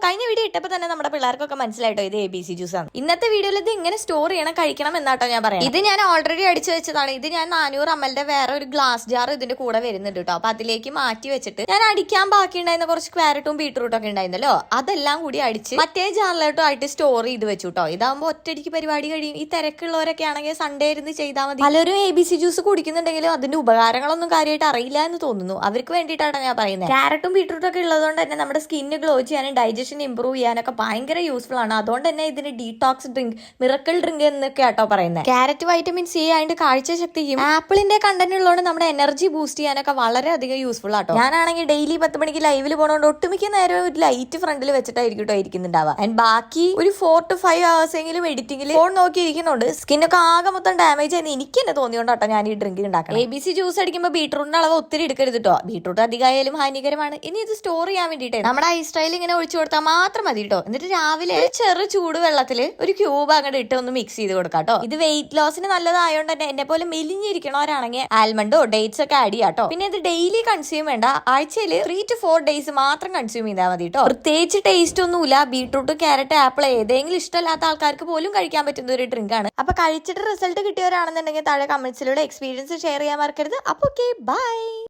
കഴിഞ്ഞ വീഡിയോ ഇട്ടപ്പോൾ തന്നെ നമ്മുടെ പിള്ളേർക്കൊക്കെ മനസ്സിലായിട്ടോ ഇത് ABC ജ്യൂസ് ആണ്. ഇന്നത്തെ വീഡിയോയിൽ ഇത് ഇങ്ങനെ സ്റ്റോർ ചെയ്യണം കഴിക്കണം എന്നാട്ടോ ഞാൻ പറയാം. ഇത് ഞാൻ ഓൾറെഡി അടിച്ചു വെച്ചതാണ്. ഇത് ഞാൻ 400 ml വേറെ ഒരു ഗ്ലാസ് ജാർ ഇതിന്റെ കൂടെ വരുന്നുണ്ട് കേട്ടോ. അപ്പൊ അതിലേക്ക് മാറ്റി വെച്ചിട്ട് ഞാൻ അടിക്കാൻ ബാക്കി ഉണ്ടായിരുന്ന കുറച്ച് ക്യാരറ്റും ബീട്രൂട്ടും ഒക്കെ ഉണ്ടായിരുന്നല്ലോ, അതെല്ലാം കൂടി അടിച്ച് മറ്റേ ജാറിലോട്ടോ ആയിട്ട് സ്റ്റോർ ചെയ്ത് വെച്ചു കേട്ടോ. ഇതാകുമ്പോൾ ഒറ്റയടിക്ക് പരിപാടി കഴിയും. ഈ തിരക്കുള്ളവരൊക്കെ ആണെങ്കിൽ സൺഡേ ഇരുന്ന് ചെയ്താൽ മതി. പലരും ABC ജ്യൂസ് കുടിക്കുന്നുണ്ടെങ്കിലും അതിന്റെ ഉപകാരങ്ങളൊന്നും കാര്യമായിട്ട് അറിയില്ല എന്ന് തോന്നുന്നു. അവർക്ക് വേണ്ടിയിട്ടാണ് ഞാൻ പറയുന്നത്. ക്യാരറ്റും ബീട്രൂട്ടും ഒക്കെ ഉള്ളതുകൊണ്ട് തന്നെ നമ്മുടെ സ്കിന്ന് ഗ്ലോ ചെയ്യാനും ഡൈജഷൻ ഇംപ്രൂവ് ചെയ്യാനൊക്കെ ഭയങ്കര യൂസ്ഫുൾ ആണ്. അതുകൊണ്ട് തന്നെ ഇതിന് ഡീടോക്സ് ഡ്രിങ്ക്, മിറക്കിൾ ഡ്രിങ്ക് എന്നൊക്കെ ആട്ടോ പറയുന്നത്. ക്യാരറ്റ് വൈറ്റമിൻ സി ആയിട്ട് കാഴ്ച ശക്തിയും ആപ്പിളിന്റെ കണ്ടന്റ് ഉള്ളതുകൊണ്ട് നമ്മുടെ എനർജി ബൂസ്റ്റ് ചെയ്യാനൊക്കെ വളരെയധികം യൂസ്ഫുൾ ആട്ടോ. ഞാനാണെങ്കിൽ ഡെയിലി 10 മണിക്ക് ലൈവിൽ പോകണോണ്ട് ഒട്ടുമിക്ക നേരം ഒരു ലൈറ്റ് ഫ്രണ്ടിൽ വെച്ചിട്ടായിരിക്കും കേട്ടോ ഇരിക്കുന്നുണ്ടാവുക. ആൻഡ് ബാക്കി ഒരു 4 to 5 hours എങ്കിലും എഡിറ്റിംഗിൽ ഫോൺ നോക്കി ഇരിക്കുന്നുണ്ട്. സ്കിന്നൊക്കെ ആകെ മൊത്തം ഡാമേജ് ആയിരുന്നു എനിക്ക് തന്നെ തോന്നിയോണ്ടാട്ടോ ഞാൻ ഈ ഡ്രിങ്ക് ഉണ്ടാക്കണം. ABC ജ്യൂസ് അടിക്കുമ്പോൾ ബീട്രൂട്ടിന്റെ അളവ് ഒത്തിരി എടുക്കരുത് കേട്ടോ. ബീട്രൂട്ട് അധികമായാലും ഹാനികരമാണ്. ഇനി ഇത് സ്റ്റോർ ചെയ്യാൻ വേണ്ടിയിട്ട് നമ്മുടെ ഐസ് ട്രേയിൽ ഇങ്ങനെ ഒഴിച്ചു കൊടുത്താൽ മാത്രം മതി കേട്ടോ. എന്നിട്ട് രാവിലെ ചെറു ചൂട് വെള്ളത്തിൽ ഒരു ക്യൂബ് അങ്ങോട്ട് ഇട്ട് ഒന്ന് മിക്സ് ചെയ്ത് കൊടുക്കാം കേട്ടോ. ഇത് വെയിറ്റ് ലോസിന് നല്ലതായോണ്ട് തന്നെ എന്നെ പോലെ മെലിഞ്ഞിരിക്കണവരാണെങ്കിൽ ആൽമണ്ടോ ഡേറ്റ്സ് ഒക്കെ ആഡ് ചെയ്യാം കേട്ടോ. പിന്നെ ഇത് ഡെയിലി കൺസ്യൂം വേണ്ട, ആഴ്ചയിൽ 3 to 4 days മാത്രം കൺസ്യൂം ചെയ്താൽ മതി കേട്ടോ. പ്രത്യേകിച്ച് ടേസ്റ്റ് ഒന്നുമില്ല. ബീട്രൂട്ട്, ക്യാരറ്റ്, ആപ്പിൾ ഏതെങ്കിലും ഇഷ്ടമില്ലാത്ത ആൾക്കാർക്ക് പോലും കഴിക്കാൻ പറ്റുന്ന ഒരു ഡ്രിങ്ക് ആണ്. അപ്പൊ കഴിച്ചിട്ട് റിസൾട്ട് കിട്ടിയവരാണെന്നുണ്ടെങ്കിൽ താഴെ കമന്റ്സിലൂടെ എക്സ്പീരിയൻസ് ഷെയർ ചെയ്യാൻ മറക്കരുത്. അപ്പൊ ഓക്കെ, ബൈ.